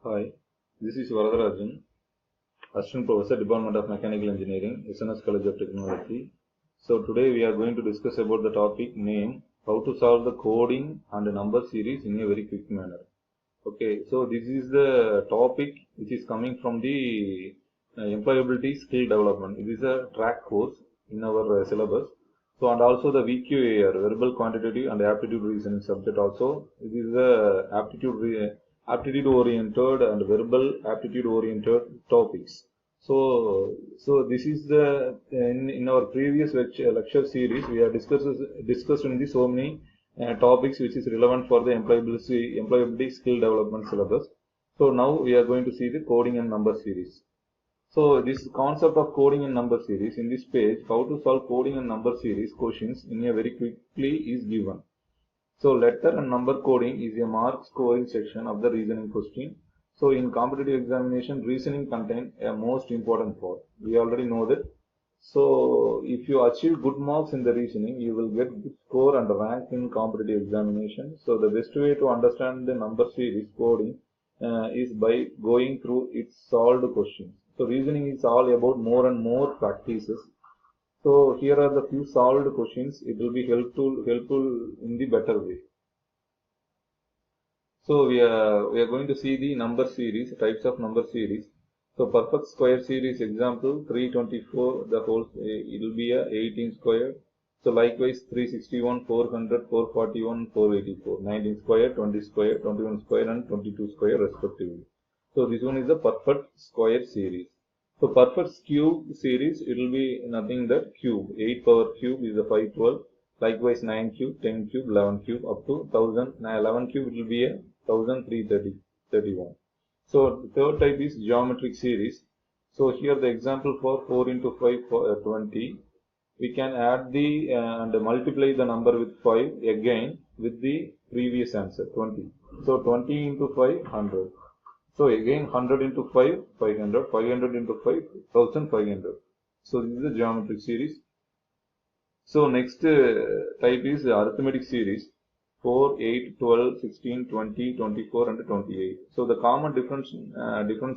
Hi, this is Varadarajan, Assistant Professor, Department of Mechanical Engineering, SNS College of Technology. So today we are going to discuss about the topic name, how to solve the coding and number series in a very quick manner. Okay, so this is the topic which is coming from the employability skill development. It is a track course in our syllabus. So and also the VQAR, verbal quantitative and aptitude reasoning subject also. It is a aptitude oriented and verbal aptitude oriented topics. So this is the in our previous lecture series we have discussed in the so many topics which is relevant for the employability skill development syllabus. So now we are going to see the coding and number series. So this concept of coding and number series in this page, how to solve coding and number series questions in a very quickly is given. So letter and number coding is a mark scoring section of the reasoning question. So in competitive examination, reasoning contains a most important part. We already know that. So if you achieve good marks in the reasoning, you will get good score and rank in competitive examination. So the best way to understand the number series coding is by going through its solved questions. So reasoning is all about more and more practices. So here are the few solved questions. It will be helpful in the better way. So we are going to see the number series, types of number series. So perfect square series example 324 the whole it will be a 18 square. So likewise 361, 400, 441, 484, 19 square, 20 square, 21 square and 22 square respectively. So this one is the perfect square series. So perfect cube series, it will be nothing but cube. 8 power cube is the 512. Likewise 9 cube, 10 cube, 11 cube up to 1000. 11 cube it will be a 1331. So the third type is geometric series. So here the example for 4 into 5 for 20. We can add the and multiply the number with 5 again with the previous answer 20. So 20 into 5 100. So again 100 into 5 500, 500 into 5 1500. So this is the geometric series. So next type is arithmetic series 4, 8, 12, 16, 20, 24 and 28. So the common difference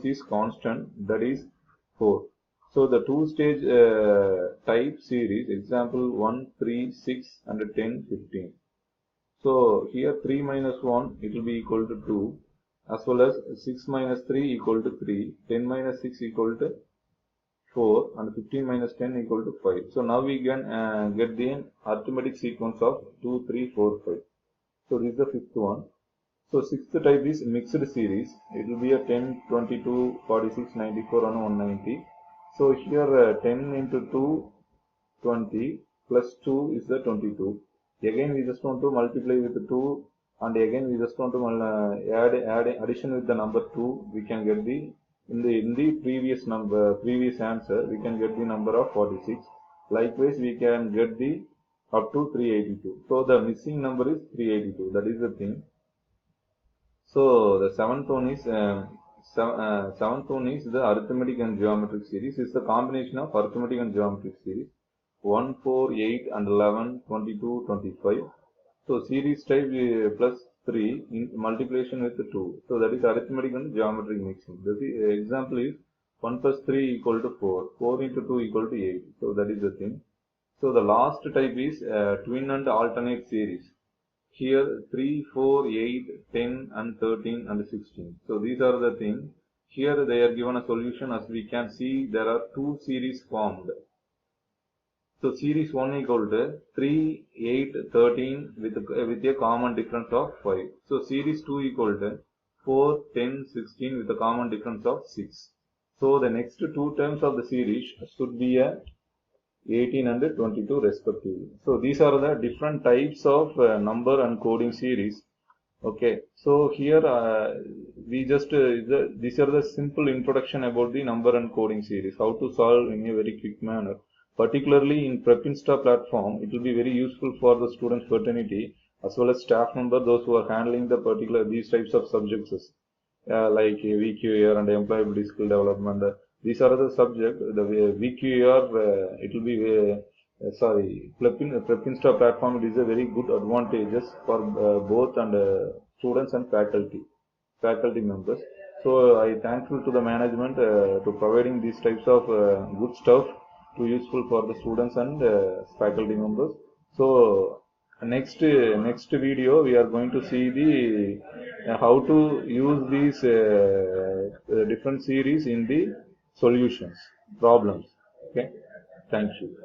is constant, that is 4. So the two-stage type series, example 1, 3, 6 and 10, 15. So here 3 minus 1 it will be equal to 2, as well as 6 minus 3 equal to 3, 10 minus 6 equal to 4 and 15 minus 10 equal to 5. So now we can get the arithmetic sequence of 2, 3, 4, 5. So this is the fifth one. So sixth type is mixed series. It will be a 10, 22, 46, 94 and 190. So here 10 into 2, 20 plus 2 is the 22. Again we just want to multiply with 2 and again we just want to add addition with the number 2. We can get the in the previous answer we can get the number of 46. Likewise we can get the up to 382. So the missing number is 382. That is the thing. So the seventh one is the arithmetic and geometric series. It's the combination of arithmetic and geometric series. 1, 4, 8 and 11, 22, 25. So series type plus 3 in multiplication with 2. So that is arithmetic and geometric mixing. The example is 1 plus 3 equal to 4. 4 into 2 equal to 8. So that is the thing. So the last type is twin and alternate series. Here 3, 4, 8, 10 and 13 and 16. So these are the things. Here they are given a solution. As we can see, there are two series formed. So series 1 equal to 3, 8, 13 with a common difference of 5. So series 2 equal to 4, 10, 16 with a common difference of 6. So the next two terms of the series should be a 18 and 22 respectively. So these are the different types of number and coding series. Okay, so here we just these are the simple introduction about the number and coding series, how to solve in a very quick manner. Particularly in PrepInsta platform, it will be very useful for the student fraternity as well as staff member, those who are handling the these types of subjects like VQAR and employability skill development. These are the subject. The VQAR it will be PrepInsta platform. It is a very good advantages for both and students and faculty members. So I thankful to the management to providing these types of good stuff to useful for the students and faculty members. So next video we are going to see the how to use these different series in the solutions problems. Okay, thank you.